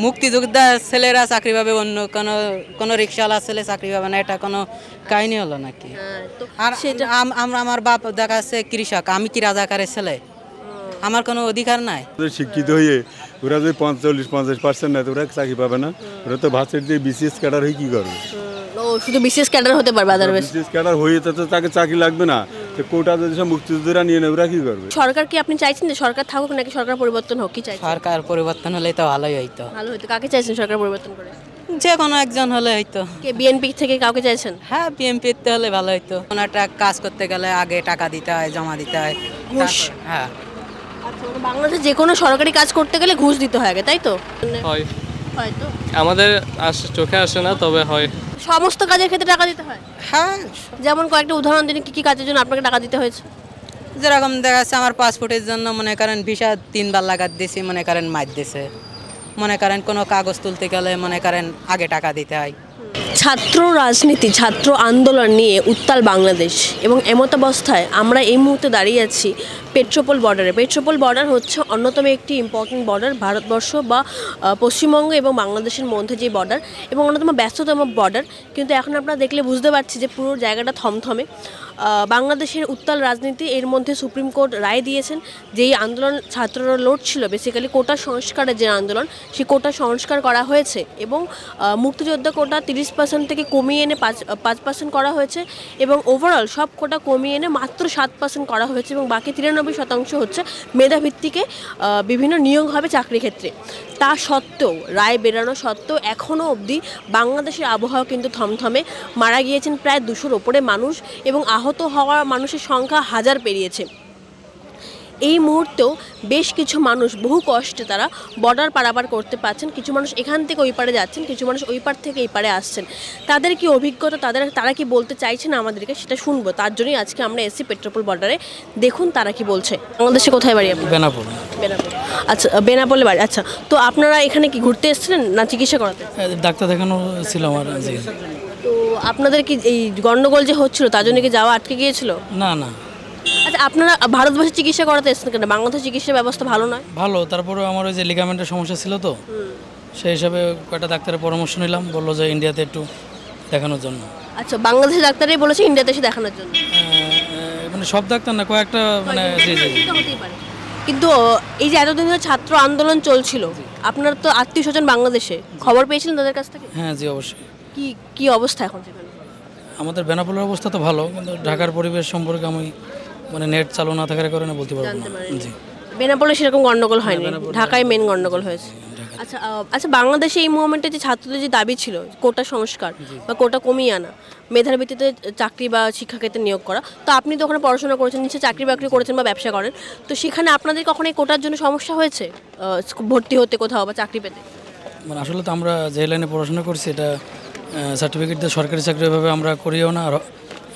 মুক্তিযোদ্ধা ছেলেরা চাকরি পাবে, অন্য কোনো কোনো রিক্সাওয়ালা ছেলে চাকরি পাবে না, এটা কোনো কাহিনী হলো নাকি? আর আমরা, আমার বাপ দেখা যাচ্ছে কৃষক, আমি কি রাজাকারের ছেলে? আমার কোনো অধিকার নাই? শিক্ষিত হয়ে ওরা যদি 40-50% নেয়, ওরা চাকরি পাবে না। ওরা তো ভাষার যে বিসিএস ক্যাডার হয়ে কি করবে? ও শুধু বিশেষ ক্যাডার হতে পারবে, আদারওয়াইজ বিসিএস ক্যাডার হয়ে তো তাকে চাকরি লাগবে না। তো কোটা যদি সব মুক্তিযোদ্ধারা নিয়ে নেয়, ওরা কি করবে? সরকার কি আপনি চাইছেন যে সরকার থাকুক নাকি সরকার পরিবর্তন হোক, কি চাইছেন? সরকার পরিবর্তন হলে তো ভালোই হইতো। ভালো হতো। কাকে চাইছেন সরকার পরিবর্তন করে? যে কোনো একজন হলে হইতো। কে বিএনপি থেকে কাউকে চাইছেন? হ্যাঁ, বিএমপিতে হলে ভালো হইতো। কোনো একটা কাজ করতে গেলে আগে টাকা দিতে হয়, জমা দিতে হয়, ঘুষ। হ্যাঁ। আচ্ছা, মানে বাংলাদেশে যে কোনো সরকারি কাজ করতে গেলে ঘুষ দিতে হয় আগে, তাই তো? হয়, হয়তো আমাদের চোখে আসে না, তবে হয়। সমস্ত কাজের ক্ষেত্রে টাকা দিতে হয়? হ্যাঁ, যেমন কয়েকটা উদাহরণ দিন, কি কি কাজের জন্য আপনাকে টাকা দিতে হয়েছে? যেরকম দেখা যাচ্ছে আমার পাসপোর্টের জন্য মনে করেন ভিসা 3 বার লাগাত দিয়েছি, মনে করেন মার দিয়েছে। মনে করেন কোনো কাগজ তুলতে গেলে মনে করেন আগে টাকা দিতে হয়। ছাত্র রাজনীতি, ছাত্র আন্দোলন নিয়ে উত্তাল বাংলাদেশ, এবং এমতাবস্থায় আমরা এই মুহূর্তে দাঁড়িয়ে আছি পেট্রোপোল বর্ডারে। পেট্রোপোল বর্ডার হচ্ছে অন্যতম একটি ইম্পর্টেন্ট বর্ডার, ভারতবর্ষ বা পশ্চিমবঙ্গ এবং বাংলাদেশের মধ্যে যে বর্ডার, এবং অন্যতম ব্যস্ততম বর্ডার। কিন্তু এখন আপনারা দেখলে বুঝতে পারছি যে পুরো জায়গাটা থমথমে। বাংলাদেশের উত্তাল রাজনীতি, এর মধ্যে সুপ্রিম কোর্ট রায় দিয়েছেন যেই আন্দোলন ছাত্ররা লড়ছিল, বেসিক্যালি কোটা সংস্কারের যে আন্দোলন, সেই কোটা সংস্কার করা হয়েছে, এবং মুক্তিযোদ্ধা কোটা 30% থেকে কমিয়ে এনে 5% করা হয়েছে, এবং ওভারঅল সব কোটা কমিয়ে এনে মাত্র 7% করা হয়েছে, এবং বাকি 93% হচ্ছে মেধাভিত্তিকে বিভিন্ন নিয়োগ হবে চাকরি ক্ষেত্রে। তা সত্ত্বেও, রায় বেরানো সত্ত্বেও এখনও অবধি বাংলাদেশের আবহাওয়া কিন্তু থমথমে। মারা গিয়েছেন প্রায় 200-র ওপরে মানুষ, এবং আহত হওয়া মানুষের সংখ্যা 1000 পেরিয়েছে। এই মুহূর্তেও বেশ কিছু মানুষ বহু কষ্টে তারা বর্ডার পারাপার করতে পারছেন। কিছু মানুষ এখান থেকে ওই পারে যাচ্ছেন, কিছু মানুষ ওই পার থেকে এই পারে আসছেন। তাদের কি অভিজ্ঞতা, তারা কি বলতে চাইছেন আমাদেরকে, সেটা শুনবো। তার জন্যই আজকে আমরা এসেছি পেট্রোপোল বর্ডারে। দেখুন তারা কি বলছে। বাংলাদেশে কোথায় বাড়ি আপনার? বেনাপোল। বেনাপোল। আচ্ছা, বেনাপোলে বাড়ি। আচ্ছা, তো আপনারা এখানে কি ঘুরতে এসেছিলেন না চিকিৎসা করাতে? ডাক্তার দেখানো ছিল আমার। জি। তো আপনাদের কি এই গন্ডগোল যে হচ্ছিল তার জন্য কি যাওয়া আটকে গিয়েছিল? না না, আচ্ছা, আপনারা ভারতবর্ষে চিকিৎসা করাতে এসেছেন কেন? বাংলাদেশের চিকিৎসা ব্যবস্থা ভালো নয়? ভালো। তারপরে আমার ওই যে লিগামেন্টের সমস্যা ছিল, তো সেই হিসাবে কয়েকটা ডাক্তারের পরামর্শ নিলাম, বললো যে ইন্ডিয়াতে একটু দেখানোর জন্য। আচ্ছা, বাংলাদেশের ডাক্তারই বলেছে ইন্ডিয়াতে এসে দেখানোর জন্য? মানে সব ডাক্তার না, কয়েকটা মানে। জি জি। হতেই পারে। কিন্তু এই যে এতদিন ধরে ছাত্র আন্দোলন চলছিল, আপনার তো আত্মীয় স্বজন বাংলাদেশে, খবর পেয়েছিলেন তাদের কাছ থেকে? হ্যাঁ জি, অবশ্যই। কি কি অবস্থা এখন সেখানে? আমাদের বেনাপোলের অবস্থা তো ভালো, কিন্তু ঢাকার পরিবেশ সম্পর্কে আমি মানে নেট চালু না থাকার কারণে বলতে পারবো না। জি। বেনাপোলে সেরকম গন্ডগোল হয়নি, ঢাকায় মেন গন্ডগোল হয়েছে। আচ্ছা, আচ্ছা, বাংলাদেশে এই মুভমেন্টে যে ছাত্রদের যে দাবি ছিল কোটা সংস্কার বা কোটা কমিয়ে আনা, মেধার ভিত্তিতে চাকরি বা শিক্ষাক্ষেত্রে নিয়োগ করা, তো আপনি তো ওখানে পড়াশোনা করেছেন, নিশ্চয়ই চাকরি বাকরি করেছেন বা ব্যবসা করেন, তো সেখানে আপনাদের কখনো এই কোটার জন্য সমস্যা হয়েছে ভর্তি হতে কোথাও বা চাকরি পেতে? মানে আসলে তো আমরা যে লাইনে পড়াশোনা করছি, এটা সার্টিফিকেট দিয়ে সরকারি চাকরি ওইভাবে আমরা করিও না, আর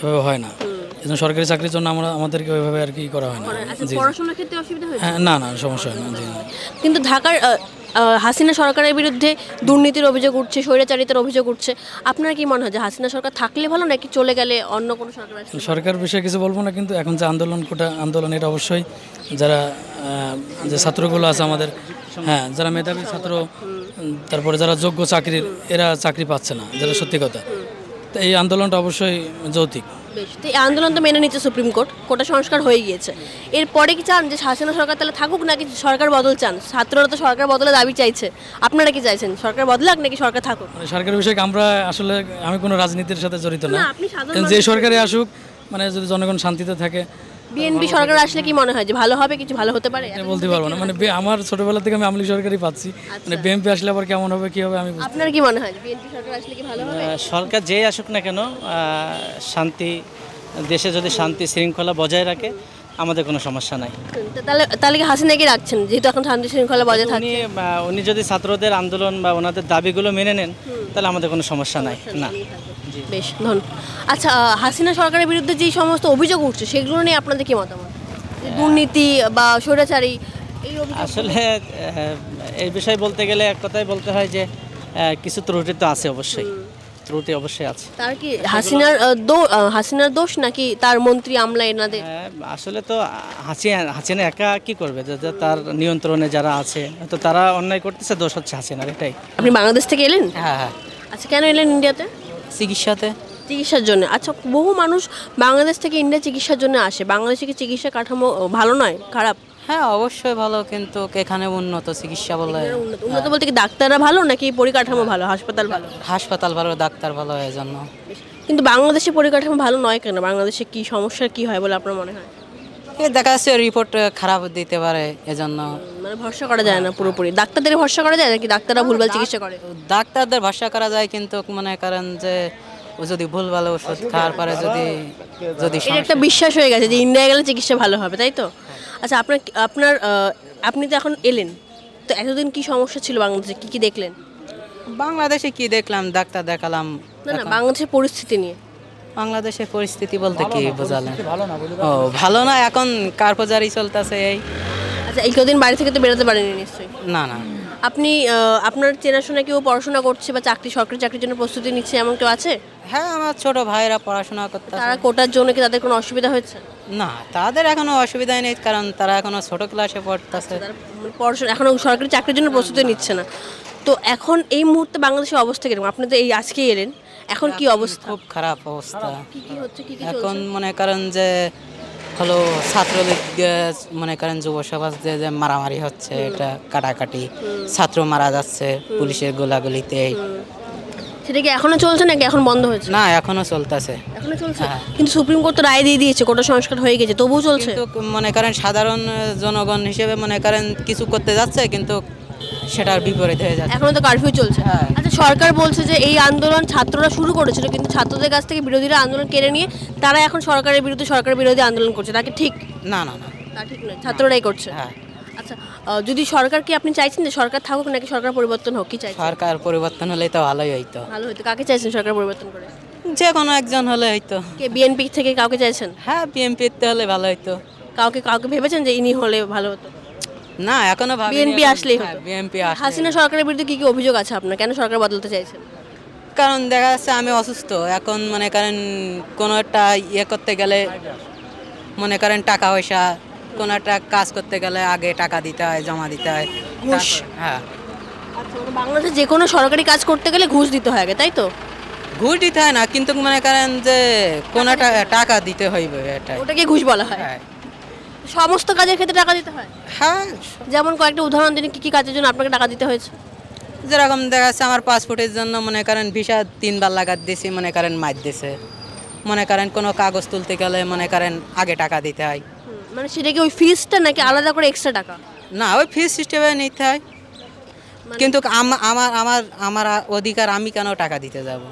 ওইভাবে হয় না। এজন্য সরকারি চাকরির জন্য আমাদেরকে ওইভাবে আর কি করা হয় না। জি। পড়াশোনার ক্ষেত্রে অসুবিধা হয়েছে? হ্যাঁ, না না, সমস্যা হয় না। জি। কিন্তু ঢাকার হাসিনা সরকারের বিরুদ্ধে দুর্নীতির অভিযোগ উঠছে, স্বৈরাচারিতার অভিযোগ উঠছে। আপনার কি মনে হয় যে হাসিনা সরকার থাকলে ভালো নাকি চলে গেলে অন্য কোনো সরকার আসলে? সরকার বিষয়ে কিছু বলবো না, কিন্তু এখন যে আন্দোলন, কোটা আন্দোলন, এটা অবশ্যই যারা যে ছাত্রগুলো আছে আমাদের, হ্যাঁ, যারা মেধাবী ছাত্র, তারপরে যারা যোগ্য চাকরির, এরা চাকরি পাচ্ছে না, যেটা সত্যি কথা। তো এই আন্দোলনটা অবশ্যই যৌক্তিক। বেশ, তো এই আন্দোলন তো মেনে নিচ্ছে সুপ্রিম কোর্ট, কোটা সংস্কার হয়ে গিয়েছে। এরপরে কি চান যে হাসিনা সরকার তাহলে থাকুক, নাকি সরকার বদল চান? ছাত্ররা তো সরকার বদলে দাবি চাইছে, আপনারা কি চাইছেন? সরকার বদলাক নাকি সরকার থাকুক? মানে সরকারের বিষয়ে আমরা আসলে, আমি কোনো রাজনীতির সাথে জড়িত না। আপনি সাধারণ যে সরকারে আসুক, মানে যদি জনগণ শান্তিতে থাকে। বিএনপি সরকার আসলে কি মনে হয় যে ভালো হবে, কিছু ভালো হতে পারে? বলতে পারবো না, মানে আমার ছোটবেলা থেকে আমি আমলি সরকারই পাচ্ছি, মানে বিএনপি আসলে আবার কেমন হবে, কি হবে আমি। আপনার কি মনে হয় বিএনপি সরকার আসলে কি ভালো হবে? সরকার যেই আসুক না কেন, শান্তি, দেশে যদি শান্তি শৃঙ্খলা বজায় রাখে, আমাদের কোনো সমস্যা নাই। তাহলে কি হাসিনাকে রাখছেন, যেহেতু এখন শান্তি শৃঙ্খলা বজায় থাকে? উনি যদি ছাত্রদের আন্দোলন বা ওনাদের দাবিগুলো মেনে নেন, তাহলে আমাদের কোনো সমস্যা নাই। না। বেশ, ধন্যবাদ। আচ্ছা, হাসিনা সরকারের বিরুদ্ধে যে সমস্ত অভিযোগ উঠছে সেগুলো নিয়ে আপনাদের কি মতামত? দুর্নীতি বা স্বৈরাচারী, এই আসলে এই বিষয়ে বলতে গেলে এক কথাই বলতে হয় যে কিছু ত্রুটি তো আছে অবশ্যই। ত্রুটি অবশ্যই আছে। তার কি হাসিনার দোষ নাকি তার মন্ত্রী আমলা এনাদের? হ্যাঁ, আসলে তো হাসিনা একা কি করবে, যে তার নিয়ন্ত্রণে যারা আছে তো তারা অন্যায় করতেছে, দোষ হচ্ছে হাসিনার, এটাই। আপনি বাংলাদেশ থেকে এলেন? হ্যাঁ হ্যাঁ, আচ্ছা, কেন এলেন ইন্ডিয়াতে? চিকিৎসাতে। চিকিৎসার জন্য। আচ্ছা, বহু মানুষ বাংলাদেশ থেকে ইন্ডিয়া চিকিৎসার জন্য আসে। বাংলাদেশে কি চিকিৎসা কাঠামো ভালো নয়, খারাপ? হ্যাঁ অবশ্যই ভালো, কিন্তু এখানে উন্নত চিকিৎসা বলে। উন্নত বলতে কি ডাক্তাররা ভালো নাকি পরিকাঠামো ভালো, হাসপাতাল ভালো? হাসপাতাল ভালো, ডাক্তার ভালো, এই জন্য। কিন্তু বাংলাদেশে পরিকাঠামো ভালো নয় কেন? বাংলাদেশে কি সমস্যা কি হয় বলে আপনার মনে হয়? দেখা যাচ্ছে রিপোর্ট খারাপ দিতে পারে, এজন্য। মানে ভরসা করা যায় না পুরোপুরি। ডাক্তারদের ভরসা করা যায় নাকি ডাক্তাররা ভুলভাল চিকিৎসা করে? ডাক্তারদের ভরসা করা যায়, কিন্তু মনে করেন যে ও যদি ভুলভাল ওষুধ খাওয়ার পরে যদি এটা একটা বিশ্বাস হয়ে গেছে যে ইন্ডিয়া গেলে চিকিৎসা ভালো হবে, তাই তো? আচ্ছা, আপনি তো এখন এলেন, তো এতদিন কি সমস্যা ছিল বাংলাদেশে, কি কি দেখলেন? বাংলাদেশে কি দেখলাম, ডাক্তার দেখালাম। না, বাংলাদেশের পরিস্থিতি নিয়ে। বাংলাদেশের পরিস্থিতি বলতে কি বোঝালেন? ও ভালো না, এখন কারবাজারি চলতেছে এই। আচ্ছা, এই কদিন বাড়ি থেকে তো বেরোতে পারেনি নিশ্চয়ই? না না। আপনি আপনার চেনাশোনা কেউ পড়াশোনা করছে বা সরকারি চাকরির জন্য প্রস্তুতি নিচ্ছে, এমন কেউ আছে? হ্যাঁ, আমার ছোট ভাইরা পড়াশোনা করতে। তারা কোটার জন্য কি তাদের কোনো অসুবিধা হচ্ছে? না, তাদের এখনো অসুবিধাই নেই, কারণ তারা এখনো ছোট ক্লাসে পড়তেছে। তারা পড়াশোনা এখনো সরকারি চাকরির জন্য প্রস্তুতি নিচ্ছে না। তো এখন এই মুহূর্তে বাংলাদেশের অবস্থা কিরকম? আপনি তো এই আজকেই এলেন, এখন কি অবস্থা? খুব খারাপ অবস্থা। কি কি হচ্ছে, কি কি এখন মনে করেন যে হলো ছাত্রলীগ, মনে করেন যুব সমাজ যে মারামারি হচ্ছে, এটা কাটাকাটি, ছাত্র মারা যাচ্ছে পুলিশের গোলাগুলিতে। সেটা কি এখনো চলছে নাকি এখন বন্ধ হয়েছে? না, এখনো চলতেছে। এখনো চলছে? কিন্তু সুপ্রিম কোর্ট তো রায় দিয়ে দিয়েছে, কোটা সংস্কার হয়ে গেছে, তবুও চলছে। কিন্তু মনে করেন সাধারণ জনগণ হিসেবে মনে করেন কিছু করতে যাচ্ছে, কিন্তু সেটার বিপরীত হয়ে যাচ্ছে। এখনো তো কারফিউ চলছে। আচ্ছা, সরকার বলছে যে এই আন্দোলন ছাত্ররা শুরু করেছিল, কিন্তু ছাত্রদের কাছ থেকে বিরোধীরা আন্দোলন কেড়ে নিয়ে তারা এখন সরকারের বিরুদ্ধে সরকার বিরোধী আন্দোলন করছে। তাকে ঠিক? না না না, তা ঠিক নয়, ছাত্ররাই করছে। হ্যাঁ। আচ্ছা, যদি সরকার, কি আপনি চাইছেন যে সরকার থাকুক নাকি সরকার পরিবর্তন হোক, কি চাইছেন? সরকার পরিবর্তন হলেই তো ভালোই হইতো। ভালো হইতো। কাকে চাইছেন সরকার পরিবর্তন করে? যে কোনো একজন হলে হইতো। কে বিএনপি থেকে কাউকে চাইছেন? হ্যাঁ, বিএনপিতে হলে ভালো হইতো। কাউকে ভেবেছেন যে ইনি হলে ভালো হতো? না, এখনো ভাবিনি। বিএনপি আসলেই হতো। বিএনপি আসলে। হাসিনা সরকারের বিরুদ্ধে কি কি অভিযোগ আছে আপনার? কেন সরকার বদলাতে চাইছেন? কারণ দেখা যাচ্ছে আমি অসুস্থ, এখন মনে করেন কোনো একটা করতে গেলে মনে করেন টাকা পয়সা, কোনো একটা কাজ করতে গেলে আগে টাকা দিতে হয়, জমা দিতে হয়, ঘুষ। হ্যাঁ। আচ্ছা, মানে বাংলাদেশে যে কোনো সরকারি কাজ করতে গেলে ঘুষ দিতে হয় আগে, তাই তো? ঘুষ দিতে হয় না, কিন্তু মনে করেন যে কোনো একটা টাকা দিতে হইবে, এটাই। ওটাকে ঘুষ বলা হয়? হ্যাঁ সমস্ত কাজের ক্ষেত্রে টাকা দিতে হয়? হ্যাঁ। যেমন কয়েকটা উদাহরণ দিন, কি কি কাজের জন্য আপনাকে টাকা দিতে হয়েছে? যেরকম দেখা যাচ্ছে আমার পাসপোর্টের জন্য মনে করেন ভিসা 3 বার লাগাত দিয়েছি, মনে করেন মার দিয়েছে। মনে করেন কোনো কাগজ তুলতে গেলে মনে করেন আগে টাকা দিতে হয়। মানে সেটা কি ওই ফিসটা নাকি আলাদা করে এক্সট্রা টাকা? না, ওই ফিস সিস্টেমে নিতে হয়, কিন্তু আমার অধিকার, আমি কেন টাকা দিতে যাব?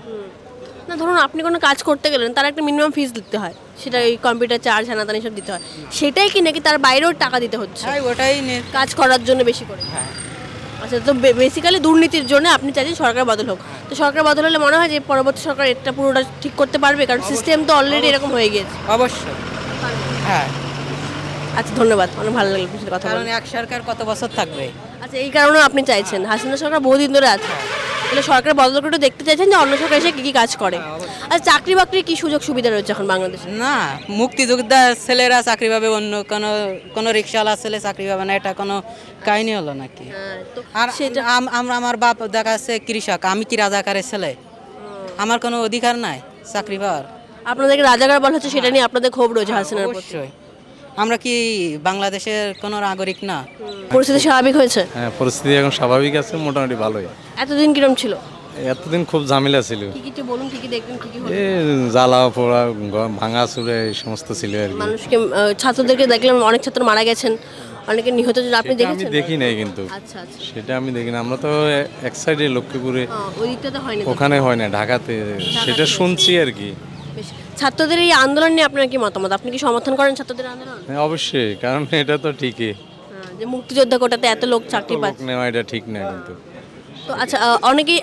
না, ধরুন আপনি কোনো কাজ করতে গেলেন, তার একটা মিনিমাম ফিস দিতে হয়, সেটা ওই কম্পিউটার চার্জ হ্যানাতানি সব দিতে হয়, সেটাই কি নাকি তার বাইরেও টাকা দিতে হচ্ছে হ্যাঁ, ওটাই কাজ করার জন্য বেশি করে? হ্যাঁ। আচ্ছা, তো বেসিক্যালি দুর্নীতির জন্য আপনি চাইছেন সরকার বদল হোক। তো সরকার বদল হলে মনে হয় যে পরবর্তী সরকার এটা পুরোটা ঠিক করতে পারবে, কারণ সিস্টেম তো অলরেডি এরকম হয়ে গিয়েছে। অবশ্যই। হ্যাঁ। আচ্ছা, ধন্যবাদ, অনেক ভালো লাগলো আপনার সাথে কথা কারণ বলে। এক সরকার কত বছর থাকবে? আচ্ছা, এই কারণে আপনি চাইছেন, হাসিনা সরকার বহুদিন ধরে আছে, তাহলে সরকার বদল করে দেখতে চাইছেন যে অন্য সরকার এসে কী কী কাজ করে। আর চাকরি বাকরির কী সুযোগ সুবিধা রয়েছে এখন বাংলাদেশে? না, মুক্তিযোদ্ধার ছেলেরা চাকরি পাবে, অন্য কোনো রিক্সাওয়ালা ছেলে চাকরি পাবে না, এটা কোনো কাহিনী হলো নাকি? আর সেটা আমার বাপ দেখা যাচ্ছে কৃষক, আমি কি রাজাকারের ছেলে? আমার কোনো অধিকার নাই চাকরি পাওয়ার? আপনাদেরকে রাজাকার বলা হচ্ছে, সেটা নিয়ে আপনাদের ক্ষোভ রয়েছে হাসিনার প্রতি? অবশ্যই। আমরা কি বাংলাদেশের কোনো নাগরিক না? পরিস্থিতি স্বাভাবিক হয়েছে? হ্যাঁ, পরিস্থিতি এখন স্বাভাবিক আছে, মোটামুটি ভালোই। এতদিন কিরম ছিল? এতদিন খুব ঝামেলা ছিল, কি কি বলুন, কি কি দেখবেন, কি কি হলো? জ্বালা পোড়া, ভাঙা চুরে এই সমস্ত ছিল আর কি। মানুষকে, ছাত্রদেরকে দেখলাম অনেক ছাত্র মারা গেছেন, অনেকে নিহত, আপনি আমি দেখেছেন? দেখি নাই কিন্তু। আচ্ছা আচ্ছা, সেটা আমি দেখি না, আমরা তো এক সাইডে লক্ষ্মীপুরে, ওই দিকটাতে হয়নি, ওখানে হয় না, ঢাকাতে সেটা শুনছি আর কি। বেশ। ছাত্রদের এই আন্দোলন নিয়ে আপনার কি মতামত? আপনি কি সমর্থন করেন ছাত্রদের আন্দোলন? হ্যাঁ, অবশ্যই, কারণ এটা তো ঠিকই, যে মুক্তিযোদ্ধা কোটাতে এত লোক চাকরি লোক পাচ্ছে, নেওয়া এটা ঠিক না কিন্তু। তো আচ্ছা, অনেকেই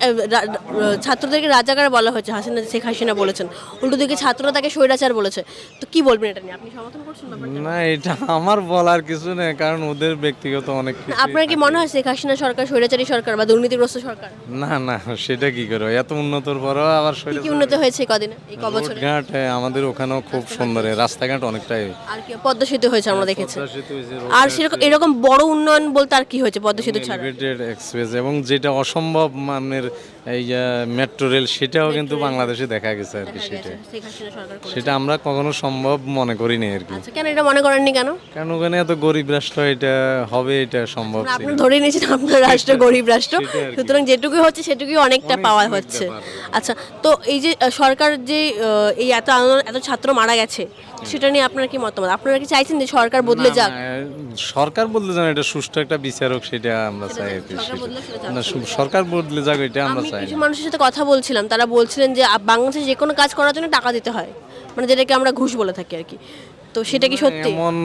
ছাত্রদেরকে রাজাকার বলা হয়েছে, শেখ হাসিনা বলেছেন, উল্টো দিকে ছাত্ররা তাকে স্বৈরাচার বলেছে। তো কি বলবেন এটা নিয়ে, আপনি সমর্থন করছেন ব্যাপারটা? না, এটা আমার বলার কিছু নেই, কারণ ওদের ব্যক্তিগত অনেক কিছু। আপনার কি মনে হয় শেখ হাসিনা সরকার স্বৈরাচারী সরকার বা দুর্নীতিগ্রস্ত সরকার? না না, সেটা কি করে হয়? এত উন্নতর পরও আবার কি কি উন্নত হয়েছে কদিনে, এই ক বছরে? ঘাট আমাদের ওখানেও খুব সুন্দর, রাস্তাঘাট অনেকটাই। আর কি পদ্মা সেতু হয়েছে আমরা দেখেছি। পদ্মা সেতু হয়েছে, আর সেরকম এরকম বড় উন্নয়ন বলতে আর কি হয়েছে পদ্মা সেতু ছাড়া? এলিভেটেড এক্সপ্রেস এবং যেটা অসম্ভব মানের এই মেট্রো রেল, সেটাও কিন্তু বাংলাদেশে দেখা গেছে আর কি। শেখ হাসিনা সরকার করেছে। সেটা আমরা কখনো সম্ভব মনে করিনি আর কি। আচ্ছা, কেন এটা মনে করেননি কেন? কারণ ওখানে এত গরিব রাষ্ট্র, এটা হবে, এটা সম্ভব ছিল। আপনি ধরে নিয়েছেন আপনার রাষ্ট্র গরিব রাষ্ট্র, সুতরাং যেটুকুই হচ্ছে সেটুকুই অনেকটা পাওয়া হচ্ছে। আচ্ছা, তো এই যে সরকার যে এই এত আন্দোলন, এত ছাত্র মারা গেছে, সেটা নিয়ে আপনার কি মতামত? আপনারা কি চাইছেন যে সরকার বদলে যাক? সরকার বদলে যাক, এটা সুষ্ঠু একটা বিচারক, সেটা আমরা চাই আর কি। না, সরকার বদলে যাক, এটা আমরা চাই। কিছু মানুষের সাথে কথা বলছিলাম, তারা বলছিলেন যে বাংলাদেশে যে কোনো কাজ করার জন্য টাকা দিতে হয়, মানে যেটাকে আমরা ঘুষ বলে থাকি আর কি। তো সেটা কি সত্যি? এমন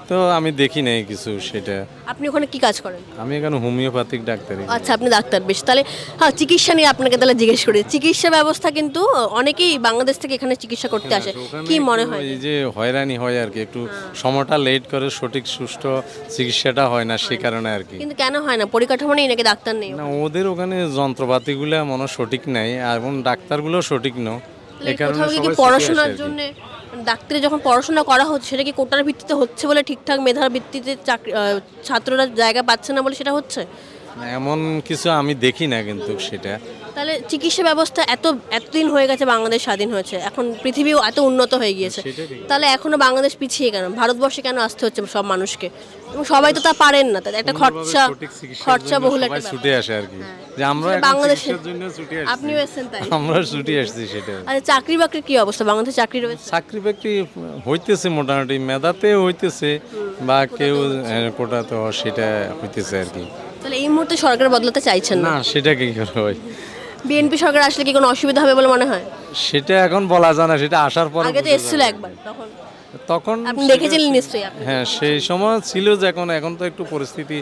তো আমি দেখি নাই কিছু সেটা। আপনি ওখানে কি কাজ করেন? আমি এখানে হোমিওপ্যাথিক ডাক্তার। আচ্ছা, আপনি ডাক্তার, বেশ। তাহলে হ্যাঁ, চিকিৎসা নিয়ে আপনাকে তাহলে জিজ্ঞেস করি। চিকিৎসা ব্যবস্থা কিন্তু অনেকেই বাংলাদেশ থেকে এখানে চিকিৎসা করতে আসে, কি মনে হয়? এই যে হয়রানি হয় আর কি, একটু সময়টা লেট করে, সঠিক সুষ্ঠু চিকিৎসাটা হয় না, সে কারণে আর কি। কিন্তু কেন হয় না? পরিকাঠামো নেই নাকি ডাক্তার নেই? না, ওদের ওখানে যন্ত্রপাতিগুলো মনে সঠিক নাই, আর এবং ডাক্তারগুলো সঠিক নয়, এই কারণে কোথাও কি সবাই পড়াশোনার জন্য, ডাক্তারি যখন পড়াশোনা করা হচ্ছে, সেটা কি কোটার ভিত্তিতে হচ্ছে বলে, ঠিকঠাক মেধার ভিত্তিতে ছাত্ররা জায়গা পাচ্ছে না বলে সেটা হচ্ছে? এমন কিছু আমি দেখি না কিন্তু সেটা। তাহলে চিকিৎসা ব্যবস্থা এতদিন হয়ে গেছে, বাংলাদেশ স্বাধীন হয়েছে, এখন পৃথিবীও এত উন্নত হয়ে গিয়েছে, তাহলে এখনো বাংলাদেশ পিছিয়ে কেন? ভারতবর্ষে কেন আসতে হচ্ছে সব মানুষকে? এবং সবাই তো তা পারেন না, তাদের একটা খরচা বহুল একটা ছুটে আসে আর কি, যে আমরা বাংলাদেশের জন্য ছুটে আসছি। আপনিও এসেছেন তাই? আমরা ছুটে আসছি সেটা। আচ্ছা, চাকরি বাকরির কি অবস্থা? বাংলাদেশে চাকরি রয়েছে? চাকরি বাকরি হইতেছে মোটামুটি, মেধাতে হইতেছে, বা কেউ কোটা তো সেটা হইতেছে আর কি। তাহলে এই মুহূর্তে সরকার বদলাতে চাইছেন না? না, সেটা কি করে হয়? বিএনপি সরকার আসলে কি কোনো অসুবিধা হবে বলে মনে হয়? সেটা এখন বলা যায় না, সেটা আসার পরে আগে তো এসেছিল একবার, তখন আপনি সেটা- দেখেছিলেন নিশ্চয়ই। হ্যাঁ, সেই সময় ছিল, যে এখন তো একটু পরিস্থিতি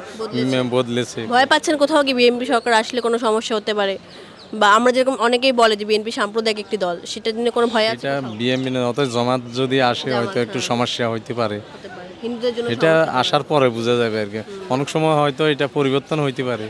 বদলেছে। ভয় পাচ্ছেন কোথাও কি বিএনপি সরকার আসলে কোনো সমস্যা হতে পারে? বা আমরা যেরকম অনেকেই বলে যে বিএনপি সাম্প্রদায়িক একটি দল, সেটা নিয়ে কোনো ভয় আছে? এটা বিএমপি না, অত জামাত যদি আসে হয়তো একটু সমস্যা হইতে পারে। হিন্দুদের জন্য এটা আসার পরে বোঝা যাবে আর কি, অনেক সময় হয়তো এটা পরিবর্তন হইতে পারে।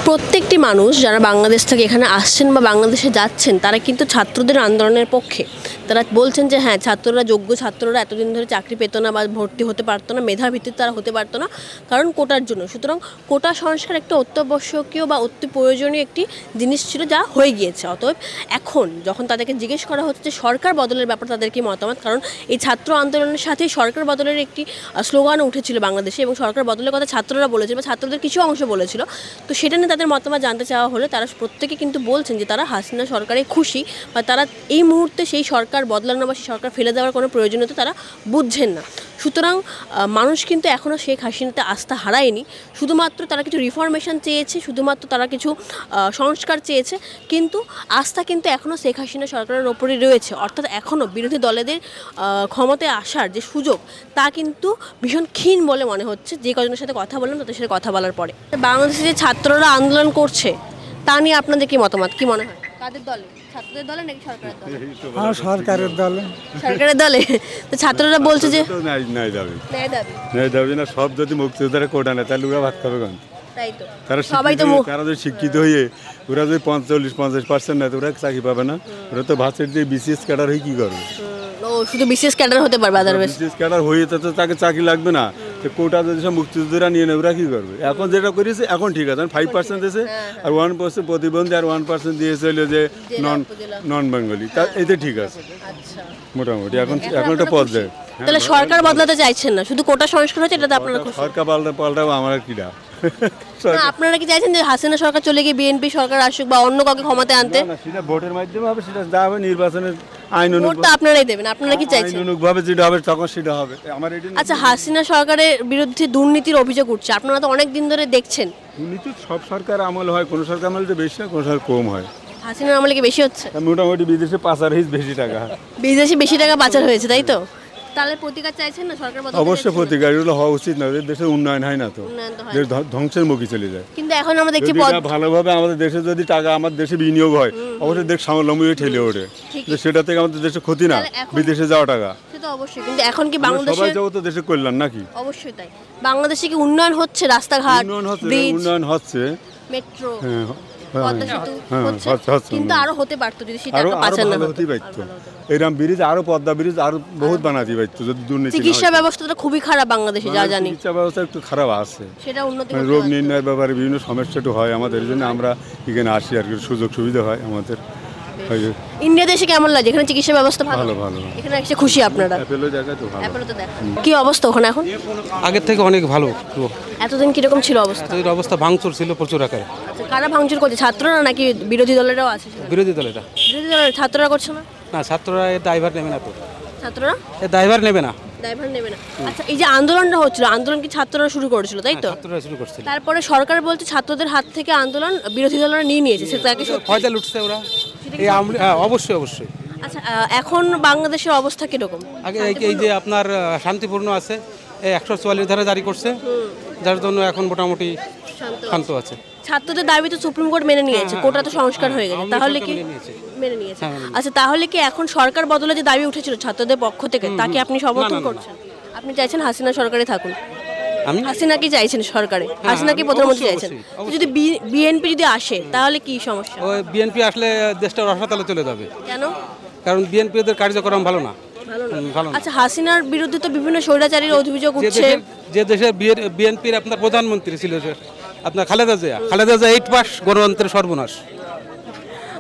প্রত্যেকটি মানুষ যারা বাংলাদেশ থেকে এখানে আসছেন বা বাংলাদেশে যাচ্ছেন, তারা কিন্তু ছাত্রদের আন্দোলনের পক্ষে। তারা বলছেন যে হ্যাঁ, ছাত্ররা, যোগ্য ছাত্ররা এতদিন ধরে চাকরি পেত না বা ভর্তি হতে পারতো না, মেধার ভিত্তিতে তারা হতে পারতো না, কারণ কোটার জন্য। সুতরাং কোটা সংস্কার একটা অত্যাবশ্যকীয় বা অতি প্রয়োজনীয় একটি জিনিস ছিল, যা হয়ে গিয়েছে। অতএব এখন যখন তাদেরকে জিজ্ঞেস করা হচ্ছে যে সরকার বদলের ব্যাপারে তাদের কি মতামত, কারণ এই ছাত্র আন্দোলনের সাথে সরকার বদলের একটি স্লোগানও উঠেছিল বাংলাদেশে, এবং সরকার বদলের কথা ছাত্ররা বলেছিল বা ছাত্রদের কিছু অংশ বলেছিল। তো সেটা নিয়ে তাদের মতামত জানতে চাওয়া হলে তারা প্রত্যেকে কিন্তু বলছেন যে তারা হাসিনা সরকারে খুশি, বা তারা এই মুহূর্তে সেই সরকার বদলানো বা সেই সরকার ফেলে দেওয়ার কোনো প্রয়োজনীয়তা তারা বুঝছেন না। সুতরাং মানুষ কিন্তু এখনও শেখ হাসিনাতে আস্থা হারায়নি, শুধুমাত্র তারা কিছু রিফরমেশন চেয়েছে, শুধুমাত্র তারা কিছু সংস্কার চেয়েছে, কিন্তু আস্থা কিন্তু এখনও শেখ হাসিনা সরকারের ওপরই রয়েছে। অর্থাৎ এখনও বিরোধী দলেদের ক্ষমতায় আসার যে সুযোগ, তা কিন্তু ভীষণ ক্ষীণ বলে মনে হচ্ছে যে কজনের সাথে কথা বললাম তাদের সাথে কথা বলার পরে। বাংলাদেশে যে ছাত্ররা আন্দোলন করছে, তা নিয়ে আপনাদের কি মতামত, কি মনে হয়? কাদের দলে? ছাত্রদের দলে নাকি সরকারের দলে? সরকারের দলে। সরকারের দলে। তো ছাত্ররা বলছে যে নাই দাবি না, সব যদি মুক্তিযোদ্ধারা কোটা নেয় তাহলে ওরা ভাত খাবে কেন? তাই তো সবাই তো তারা যদি শিক্ষিত হয়ে ওরা যদি 40-50% নেয়, ওরা চাকরি পাবে না। ওরা তো ভাষের যে বিসিএস ক্যাডার হয়ে কি করবে? ও শুধু বিশেষ ক্যাডার হতে পারবে, আদারওয়াইজ বিসিএস ক্যাডার হয়ে তো তাকে চাকরি লাগবে না। তো কোটা যদি সব মুক্তিযোদ্ধারা নিয়ে নেয়, ওরা কি করবে? এখন যেটা করেছে এখন ঠিক আছে, 5% দিয়েছে, আর 1% প্রতিবন্ধী, আর 1% দিয়েছে হলো যে নন বেঙ্গলি, তা এতে ঠিক আছে মোটামুটি। এখন একটা পর্যায়ে তাহলে সরকার বদলাতে চাইছেন না, শুধু কোটা সংস্কার হচ্ছে, এটাতে আপনারা খুশি? সরকার পাল্টাবো আমার কিনা। আপনারা কি চাইছেন যে হাসিনা সরকার চলে গিয়ে বিএনপি সরকার আসুক বা অন্য কাউকে ক্ষমতায় আনতে? সেটা ভোটের মাধ্যমে হবে, সেটা যা হবে নির্বাচনের আইন ভোটটা আপনারাই দেবেন, আপনারা কি চাইছেন? অনুকভাবে যেটা হবে তখন সেটা হবে। আমার এটা আচ্ছা, হাসিনা সরকারের বিরুদ্ধে দুর্নীতির অভিযোগ উঠছে, আপনারা তো অনেক দিন ধরে দেখছেন। দুর্নীতি সব সরকার আমল হয়, কোনো সরকার আমলে তো বেশি হয়, কোনো সরকার কম হয়। হাসিনার আমলে কি বেশি হচ্ছে? মোটামুটি বিদেশে পাচার হয়েছে বেশি টাকা, বিদেশে বেশি টাকা পাচার হয়েছে, তাই তো? তাহলে প্রতিকার চাইছেন না সরকার বদল? অবশ্যই প্রতিকার এগুলো হওয়া উচিত না, দেশের উন্নয়ন হয় না তো, উন্নয়ন তো হয় দেশ ধ্বংসের মুখে চলে যায়। কিন্তু এখন আমরা দেখছি যদি এটা ভালোভাবে আমাদের দেশে যদি টাকা আমাদের দেশে বিনিয়োগ হয়, অবশ্যই দেশ স্বাবলম্বী হয়ে ঠেলে ওঠে, যে সেটা থেকে আমাদের দেশে ক্ষতি না, বিদেশে যাওয়া টাকা। সেটা অবশ্যই, কিন্তু এখন কি সবাই বাংলাদেশে যাবো তো দেশে কল্যাণ নাকি? অবশ্যই তাই। বাংলাদেশে কি উন্নয়ন হচ্ছে? রাস্তাঘাট, উন্নয়ন হচ্ছে, মেট্রো, হ্যাঁ, পদ্মা সেতু হচ্ছে, হচ্ছে, কিন্তু আরো হতে পারতো যদি সেটা আরো পাচ্ছেন না। ভালো হতেই পারতো, এরকম ব্রিজ আরো, পদ্মা ব্রিজ আরো বহুত বানাতে পারতো যদি দুর্নীতি না হতো। চিকিৎসা ব্যবস্থাটা খুবই খারাপ বাংলাদেশে যা জানি। চিকিৎসা ব্যবস্থা একটু খারাপ আছে, সেটা উন্নতি মানে করতে রোগ হবে। নির্ণয়ের ব্যাপারে বিভিন্ন সমস্যা একটু হয় আমাদের, এই জন্য আমরা এখানে আসি আর কি, সুযোগ সুবিধা হয় আমাদের। ইন্ডিয়া দেশে কেমন লাগে? এখানে চিকিৎসা ব্যবস্থা ভালো? ভালো ভালো, এখানে এসে খুশি আপনারা? অ্যাপেলো জায়গা তো ভালো। অ্যাপোলোতে দেখেন কি অবস্থা ওখানে এখন? আগের থেকে অনেক ভালো। এতদিন কিরকম ছিল অবস্থা? এর অবস্থা ভাঙচুর ছিল প্রচুর আকারে। আচ্ছা, কারা ভাঙচুর করছে? ছাত্ররা নাকি বিরোধী দলেরাও আছে? বিরোধী দল এটা বিরোধী দলের ছাত্ররা করছে না? না, ছাত্ররা এর দায়ভার নেবে না তো, ছাত্ররা এর দায়ভার নেবে না, ড্রাইভার নেবে না। আচ্ছা, এই যে আন্দোলনটা হচ্ছিল, আন্দোলন কি ছাত্ররা শুরু করেছিল তাই তো? ছাত্ররা শুরু করছিল, তারপরে সরকার বলছে ছাত্রদের হাত থেকে আন্দোলন বিরোধী দলরা নিয়ে নিয়েছে, সেটা কি সত্যি? ফয়দা লুটছে ওরা। এই অবশ্যই অবশ্যই। আচ্ছা, এখন বাংলাদেশের অবস্থা কিরকম? আগে এই যে আপনার শান্তিপূর্ণ আছে, এই 144 ধারা জারি করছে, যার জন্য এখন মোটামুটি শান্ত আছে। ছাত্রদের দাবি তো সুপ্রিম কোর্ট মেনে নিয়েছে, কোটা তো সংস্কার হয়ে গেছে, তাহলে কি মেনে নিয়েছে? আচ্ছা, তাহলে কি এখন সরকার বদলে যে দাবি উঠেছিল ছাত্রদের পক্ষ থেকে, তাকে আপনি সমর্থন করছেন? আপনি চাইছেন হাসিনা সরকারে থাকুন? আমি হাসিনা কি চাইছেন সরকারে? হাসিনা কি প্রধানমন্ত্রী চাইছেন? যদি বিএনপি যদি আসে তাহলে কি সমস্যা? ওই বিএনপি আসলে দেশটা রসাতলে চলে যাবে। কেন? কারণ বিএনপি এদের কার্যক্রম ভালো না, ভালো না। আচ্ছা, হাসিনার বিরুদ্ধে তো বিভিন্ন স্বৈরাচারীর অভিযোগ উঠছে। যে দেশের বিএনপির আপনার প্রধানমন্ত্রী ছিল আপনার খালেদা জিয়া, 8 পাস, গণতন্ত্রের সর্বনাশ।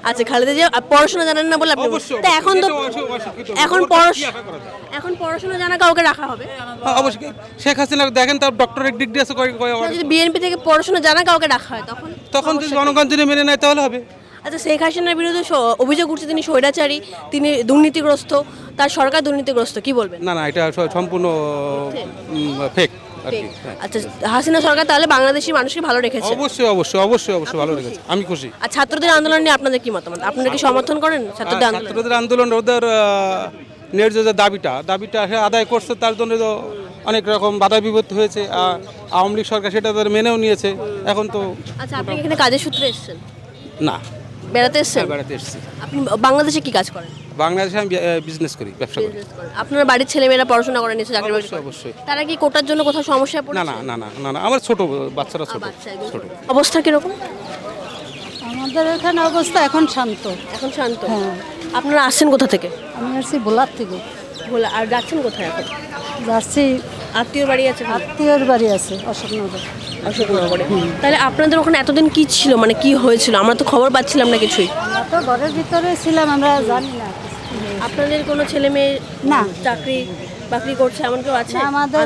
আচ্ছা, খালেদা জিয়া পড়াশোনা জানেন না বলে আপনি? তা এখন পড়াশোনা জানা কাউকে রাখা হবে? অবশ্যই। শেখ হাসিনা দেখেন তার ডক্টরেট ডিগ্রি আছে, যদি বিএনপি থেকে পড়াশোনা জানা কাউকে রাখা হয় তখন যদি জনগণ যদি মেনে নেয় তাহলে হবে। আচ্ছা, শেখ হাসিনার বিরুদ্ধে অভিযোগ উঠছে তিনি স্বৈরাচারী, তিনি দুর্নীতিগ্রস্ত, তার সরকার দুর্নীতিগ্রস্ত, কি বলবেন? না, এটা সম্পূর্ণ ফেক। আচ্ছা, হাসিনা সরকার তাহলে বাংলাদেশি মানুষকে ভালো রেখেছে? অবশ্যই অবশ্যই অবশ্যই অবশ্যই ভালো রেখেছে, আমি খুশি। আর ছাত্রদের আন্দোলন নিয়ে আপনাদের কি মতামত? আপনারা কি সমর্থন করেন ছাত্রদের আন্দোলন? ওদের ন্যায্য যে দাবিটা আদায় করছে, তার জন্য তো অনেক রকম বাধা বিপত্তি হয়েছে। আওয়ামী লীগ সরকার সেটা তাদের মেনেও নিয়েছে এখন তো। আচ্ছা, আপনি এখানে কাজের সূত্রে এসেছেন? না, বেড়াতে এসেছেন? বেড়াতে এসেছি। আপনি বাংলাদেশে কি কাজ করেন? বাংলাদেশে আমি বিজনেস করি, ব্যবসা করি। আপনার বাড়ির ছেলেমেয়েরা পড়াশোনা করে নিচ্ছে, চাকরি বাকরি? অবশ্যই। তারা কি কোটার জন্য কোথাও সমস্যায় পড়ছে? না না না না না না, আমার ছোট বাচ্চারা ছোট। অবস্থা কিরকম আমাদের এখানে? অবস্থা এখন শান্ত। এখন শান্ত? হ্যাঁ। আপনারা আসছেন কোথা থেকে? আমি আসছি ভোলার থেকে। ভোলা। আর যাচ্ছেন কোথায় এখন? যাচ্ছি আত্মীয়র বাড়ি আছে? আত্মীয়র বাড়ি আছে অশোকনগর। অশোকনগরে। তাহলে আপনাদের ওখানে এতদিন কি ছিল, মানে কি হয়েছিল? আমরা তো খবর পাচ্ছিলাম না কিছুই। আমরা তো ঘরের ভিতরে ছিলাম, আমরা জানি না। আপনাদের কোনো ছেলে মেয়ে না চাকরি বাকরি করছে এমন কেউ আছে? আমাদের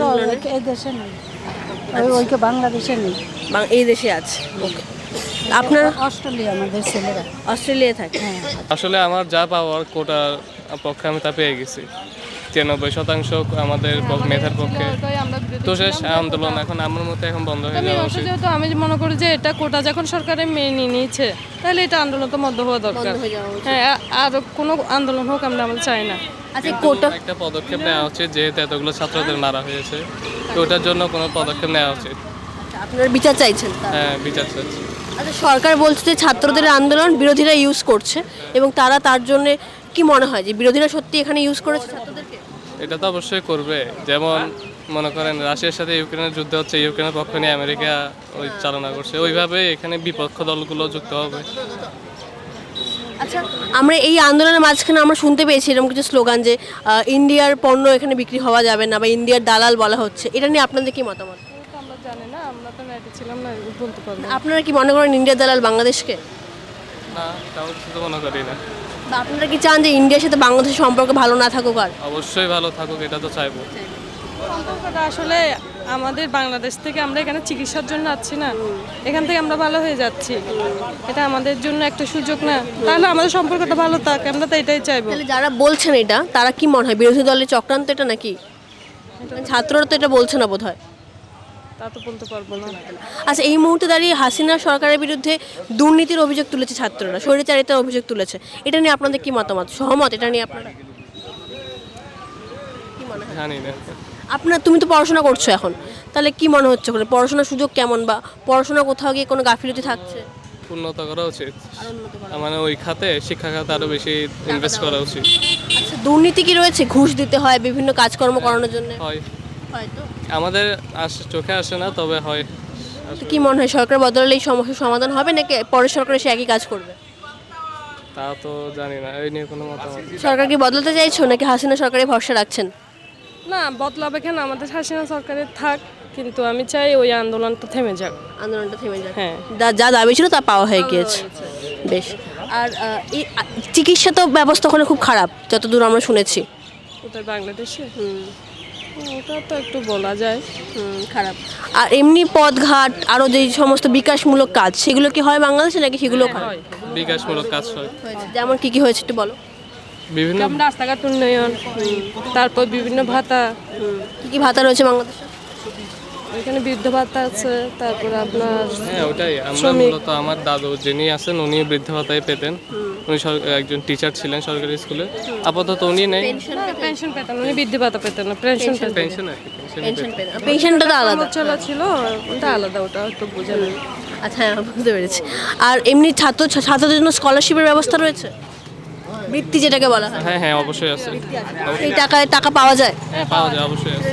এই দেশে নেই, ওইকে বাংলাদেশে নেই, এই দেশে আছে। ওকে। আপনার? অস্ট্রেলিয়া, আমাদের ছেলেরা অস্ট্রেলিয়ায় থাকে। হ্যাঁ। আসলে আমার যা পাওয়ার কোটার পক্ষে আমি তা পেয়ে গেছি, 93% আমাদের মেধার পক্ষে। তো শেষ আন্দোলন এখন আমার মতে এখন বন্ধ হয়ে যাওয়া উচিত। যেহেতু আমি মনে করি যে এটা কোটা যখন সরকারে মেনে নিয়েছে, তাহলে এটা আন্দোলন তো বন্ধ হওয়া দরকার। হ্যাঁ, আর কোনো আন্দোলন হোক আমরা চাই না। আচ্ছা, কোটা একটা পদক্ষেপ নেওয়া উচিত, যেহেতু এতগুলো ছাত্রদের মারা হয়েছে, তো ওটার জন্য কোনো পদক্ষেপ নেওয়া উচিত। আপনার বিচার চাইছেন? হ্যাঁ, বিচার চাইছি। আচ্ছা, সরকার বলছে যে ছাত্রদের আন্দোলন বিরোধীরা ইউজ করছে, এবং তারা তার জন্য কি মনে হয় যে বিরোধীরা সত্যি এখানে ইউজ করেছে ছাত্রদেরকে? এটা তো অবশ্যই করবে। যেমন মনে করেন রাশিয়ার সাথে ইউক্রেনের যুদ্ধ হচ্ছে, ইউক্রেনের পক্ষ নিয়ে আমেরিকা ওই চালনা করছে, ওইভাবে এখানে বিপক্ষ দলগুলো যুক্ত হবে। আচ্ছা, আমরা এই আন্দোলনের মাঝখানে আমরা শুনতে পেয়েছি এরকম কিছু স্লোগান যে ইন্ডিয়ার পণ্য এখানে বিক্রি হওয়া যাবে না, বা ইন্ডিয়ার দালাল বলা হচ্ছে। এটা নিয়ে আপনাদের কি মতামত? আমরা জানি না, আমরা তো নেটে ছিলাম না, বলতে পারবো। আপনারা কি মনে করেন ইন্ডিয়ার দালাল বাংলাদেশকে? না, তাও কিছু মনে করি না। বা আপনারা কি চান যে ইন্ডিয়ার সাথে বাংলাদেশের সম্পর্ক ভালো না থাকুক? আর অবশ্যই ভালো থাকুক, এটা তো চাইবো। সম্পর্কটা আসলে আমাদের বাংলাদেশ থেকে আমরা এখানে চিকিৎসার জন্য আসছি না, এখান থেকে আমরা ভালো হয়ে যাচ্ছি, এটা আমাদের জন্য একটা সুযোগ না? তাহলে আমাদের সম্পর্কটা ভালো থাক, আমরা তো এটাই চাইবো। তাহলে যারা বলছেন এটা, তারা কি মনে হয় বিরোধী দলের চক্রান্ত এটা নাকি? ছাত্ররা তো এটা বলছে না বোধ হয়। তা তো বলতে পারবো না। আচ্ছা, এই মুহূর্তে দাঁড়িয়ে হাসিনা সরকারের বিরুদ্ধে দুর্নীতির অভিযোগ তুলেছে ছাত্ররা, স্বৈরাচারিতার অভিযোগ তুলেছে, এটা নিয়ে আপনাদের কি মতামত? সহমত এটা নিয়ে আপনারা? কি মনে হয়? জানি না। তুমি তো পড়াশোনা করছো এখন, তাহলে কি মনে হচ্ছে ওখানে পড়াশোনার সুযোগ কেমন, বা পড়াশোনা কোথাও গিয়ে কোনো গাফিলতি থাকছে? উন্নত করা উচিত, মানে ওই খাতে, শিক্ষা খাতে আরো বেশি ইনভেস্ট করা উচিত। আচ্ছা, দুর্নীতি কি রয়েছে? ঘুষ দিতে হয় বিভিন্ন কাজকর্ম করানোর জন্য? হয়, হয়তো আমাদের চোখে আসে না, তবে হয়। তো কি মনে হয় সরকার বদলালে এই সমস্যার সমাধান হবে, নাকি পরের সরকার এসে একই কাজ করবে? তা তো জানি না, এই নিয়ে কোনো মতামত। সরকার কি বদলাতে চাইছো, নাকি হাসিনা সরকারে ভরসা রাখছেন? না, বদলাবে কেন, আমাদের হাসিনা সরকারের থাক, কিন্তু আমি চাই ওই আন্দোলনটা থেমে যাক। আন্দোলনটা থেমে যাক। হ্যাঁ, যা দাবি ছিল তা পাওয়া হয়ে গিয়েছে। বেশ। আর এই চিকিৎসা তো ব্যবস্থা ওখানে খুব খারাপ, যতদূর আমরা শুনেছি। উত্তর বাংলাদেশে ওটা তো একটু বলা যায় খারাপ। আর এমনি পথঘাট আরও যে সমস্ত বিকাশমূলক কাজ, সেগুলো কি হয় বাংলাদেশে, নাকি সেগুলো হয়? বিকাশমূলক কাজ হয়। যেমন কি কি হয়েছে একটু বলো। বিভিন্ন রাস্তাঘাট উন্নয়ন, তারপর বিভিন্ন ভাতা। কি কি ভাতা রয়েছে বাংলাদেশে? এখানে বৃদ্ধ ভাতা আছে, তারপর আপনার হ্যাঁ ওটাই। আমরা মূলত আমার দাদু যিনি আছেন উনি বৃদ্ধ ভাতায় পেতেন, উনি একজন টিচার ছিলেন সরকারি স্কুলে, আপাতত উনি নেই। পেনশন পেতেন, উনি বৃদ্ধ ভাতা পেতেন না, পেনশন পেতেন। পেনশনটা তো আলাদা ছিল, ওটা আলাদা, ওটা একটু বোঝা নেই। আচ্ছা, বুঝতে পেরেছি। আর এমনি ছাত্রদের জন্য স্কলারশিপের ব্যবস্থা রয়েছে, বৃত্তি যেটাকে বলা হয়? হ্যাঁ হ্যাঁ, অবশ্যই আছে। এই টাকা পাওয়া যায়? হ্যাঁ পাওয়া যায়, অবশ্যই আছে।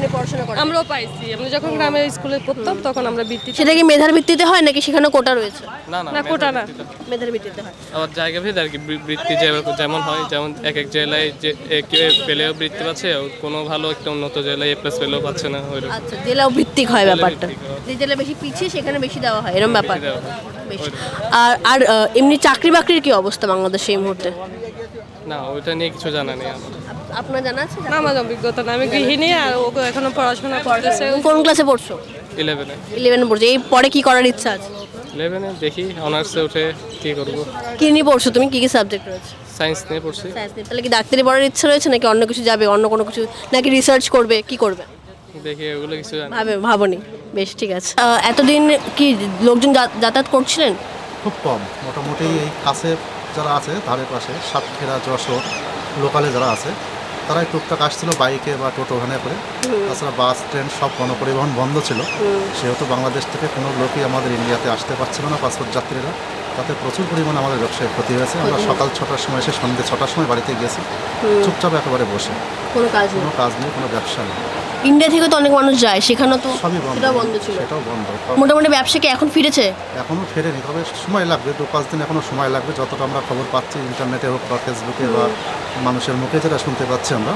আমরাও পাইছি, আমরা যখন গ্রামের স্কুলে পড়তাম তখন আমরা বৃত্তি। সেটা কি মেধার ভিত্তিতে হয়, নাকি সেখানে কোটা রয়েছে? না, কোটা না, মেধার ভিত্তিতে হয়। আবার জায়গা ভেদ আর কি, বৃত্তি যেমন হয়, যেমন এক এক জেলায় যে পেলেও বৃত্তি পাচ্ছে, কোনো ভালো একটা উন্নত জেলায় A+ পেলেও পাচ্ছে না। আচ্ছা, জেলাও ভিত্তিক হয় ব্যাপারটা, যে জেলা বেশি পিছিয়ে সেখানে বেশি দেওয়া হয়, এরকম ব্যাপার। আর এমনি চাকরি বাকরির কি অবস্থা বাংলাদেশে এই মুহূর্তে? না, ওইটা নিয়ে কিছু জানা নেই আমার। আপনার জানা আছে? না, আমার অভিজ্ঞতা না, আমি গৃহিণী, আর ও এখনো পড়াশোনা করতেছে। কোন ক্লাসে পড়ছো? 11 পড়ছো। এই পরে কি করার ইচ্ছা আছে? 11 দেখি অনার্সে উঠে কি করব। কি নিয়ে পড়ছো তুমি? কি কি সাবজেক্ট রয়েছে? সায়েন্স নিয়ে পড়ছি। তাহলে কি ডাক্তারি পড়ার ইচ্ছা রয়েছে, নাকি অন্য কিছু যাবে, অন্য কোনো কিছু, নাকি রিসার্চ করবে, কি করবে? দেখি, ওগুলো কিছু জানি ভাবনি। বেশ, ঠিক আছে। এতদিন কি লোকজন যাতায়াত করছিলেন? খুব কম, মোটামুটি এই কাছে যারা আছে ধারে পাশে, সাতক্ষীরা, যশোর লোকালে যারা আছে তারাই টুকটাক আসছিল বাইকে বা টোটো ভ্যানে করে। তাছাড়া বাস, ট্রেন সব গণপরিবহন বন্ধ ছিল, সেহেতু বাংলাদেশ থেকে কোনো লোকই আমাদের ইন্ডিয়াতে আসতে পারছিল না, পাসপোর্ট যাত্রীরা। তাতে প্রচুর পরিমাণে আমাদের ব্যবসায় ক্ষতি হয়েছে। আমরা সকাল 6টার সময় এসে সন্ধ্যে 6টার সময় বাড়িতে গেছি, চুপচাপ একেবারে বসে, কোনো কাজ নেই, কোনো ব্যবসা নেই। ইন্ডিয়া থেকে তো অনেক মানুষ যায়, সেখানে তো সবই বন্ধ, সেটাও বন্ধ ছিল। সেটাও বন্ধ। মোটামুটি ব্যবসা কি এখন ফিরেছে? এখনও ফেরেনি, তবে সময় লাগবে, 2-5 দিন এখনও সময় লাগবে। যতটা আমরা খবর পাচ্ছি ইন্টারনেটে হোক বা ফেসবুকে বা মানুষের মুখে যেটা শুনতে পাচ্ছি আমরা,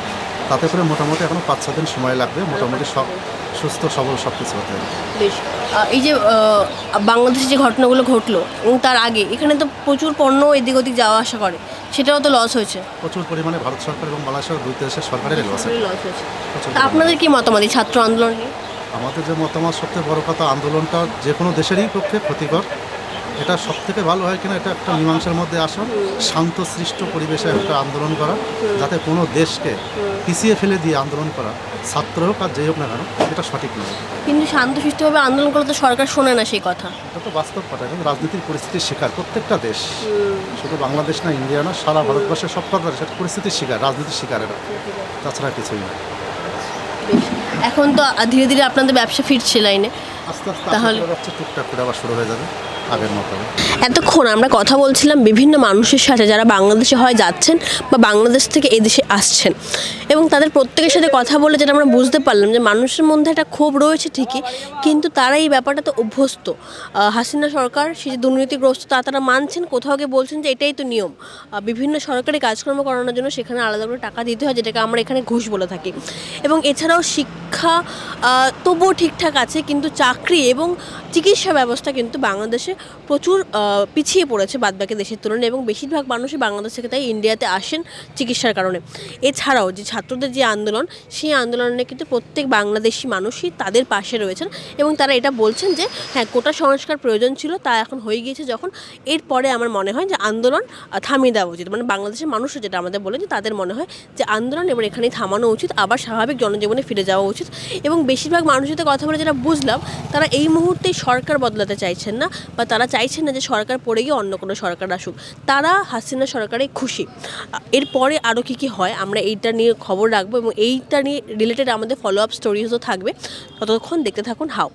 তাতে করে মোটামুটি এখনও 5-6 দিন সময় লাগবে, মোটামুটি সব সুস্থ সবল সব কিছু হতে হবে। বেশ। এই যে বাংলাদেশে যে ঘটনাগুলো ঘটলো এবং তার আগে এখানে তো প্রচুর পণ্য এদিক ওদিক যাওয়া আসা করে, সেটাও তো লস হয়েছে প্রচুর পরিমাণে। ভারত সরকার এবং বাংলাদেশের দুই দেশের সরকারের লস হয়েছে। আপনাদের কি মতামত এই ছাত্র আন্দোলন নিয়ে? আমাদের যে মতামত, সবথেকে বড় কথা, আন্দোলনটা যে কোনো দেশেরই পক্ষে ক্ষতিকর। এটা সবথেকে ভালো হয় কিনা, এটা একটা মীমাংসার মধ্যে আসা, শান্ত সৃষ্ট পরিবেশে একটা আন্দোলন করা, যাতে কোনো দেশকে পিছিয়ে ফেলে দিয়ে আন্দোলন করা, ছাত্র হোক আর যেই হোক না কেন, এটা সঠিক নয়। কিন্তু শান্তশিষ্টভাবে আন্দোলন করলে তো সরকার শোনে না সেই কথা। এটা তো বাস্তব কথা। কিন্তু রাজনীতির পরিস্থিতির শিকার প্রত্যেকটা দেশ, শুধু বাংলাদেশ না, ইন্ডিয়া না, সারা ভারতবর্ষের সব কথা সেটা পরিস্থিতির শিকার, রাজনীতির শিকার, এটা তাছাড়া কিছুই না। এখন তো ধীরে ধীরে আপনাদের ব্যবসা ফিরছে লাইনে, আস্তে আস্তে তাহলে টুকটাক করে আবার শুরু হয়ে যাবে আগের মতো। এতক্ষণ আমরা কথা বলছিলাম বিভিন্ন মানুষের সাথে যারা বাংলাদেশে হয় যাচ্ছেন বা বাংলাদেশ থেকে এদেশে আসছেন, এবং তাদের প্রত্যেকের সাথে কথা বলে যেটা আমরা বুঝতে পারলাম যে মানুষের মধ্যে একটা ক্ষোভ রয়েছে ঠিকই, কিন্তু তারা এই ব্যাপারটাতে অভ্যস্ত। হাসিনা সরকার সে যে দুর্নীতিগ্রস্ত তারা মানছেন, কোথাও গিয়ে বলছেন যে এটাই তো নিয়ম। বিভিন্ন সরকারি কাজকর্ম করানোর জন্য সেখানে আলাদা করে টাকা দিতে হয়, যেটাকে আমরা এখানে ঘুষ বলে থাকি। এবং এছাড়াও শিক্ষা তবুও ঠিকঠাক আছে, কিন্তু চাকরি এবং চিকিৎসা ব্যবস্থা কিন্তু বাংলাদেশে প্রচুর পিছিয়ে পড়েছে বাদবাকি দেশের তুলনায়, এবং বেশিরভাগ মানুষই বাংলাদেশ থেকে তাই ইন্ডিয়াতে আসেন চিকিৎসার কারণে। এছাড়াও যে ছাত্রদের যে আন্দোলন, সেই আন্দোলনে কিন্তু প্রত্যেক বাংলাদেশি মানুষই তাদের পাশে রয়েছেন, এবং তারা এটা বলছেন যে হ্যাঁ, কোটা সংস্কার প্রয়োজন ছিল, তা এখন হয়ে গিয়েছে যখন, এরপরে আমার মনে হয় যে আন্দোলন থামিয়ে দেওয়া উচিত। মানে বাংলাদেশের মানুষও যেটা আমাদের বলে যে তাদের মনে হয় যে আন্দোলন এবার এখানেই থামানো উচিত, আবার স্বাভাবিক জনজীবনে ফিরে যাওয়া উচিত। এবং বেশিরভাগ মানুষের সাথে কথা বলে যেটা বুঝলাম, তারা এই মুহূর্তে সরকার বদলাতে চাইছেন না, বা বা তারা চাইছে না যে সরকার পড়ে গিয়ে অন্য কোনো সরকার আসুক, তারা হাসিনা সরকারে খুশি। এরপরে আরও কী হয় আমরা এইটা নিয়ে খবর রাখবো এবং এইটা নিয়ে রিলেটেড আমাদের ফলো আপ স্টোরিজও থাকবে। ততক্ষণ দেখতে থাকুন হাউ।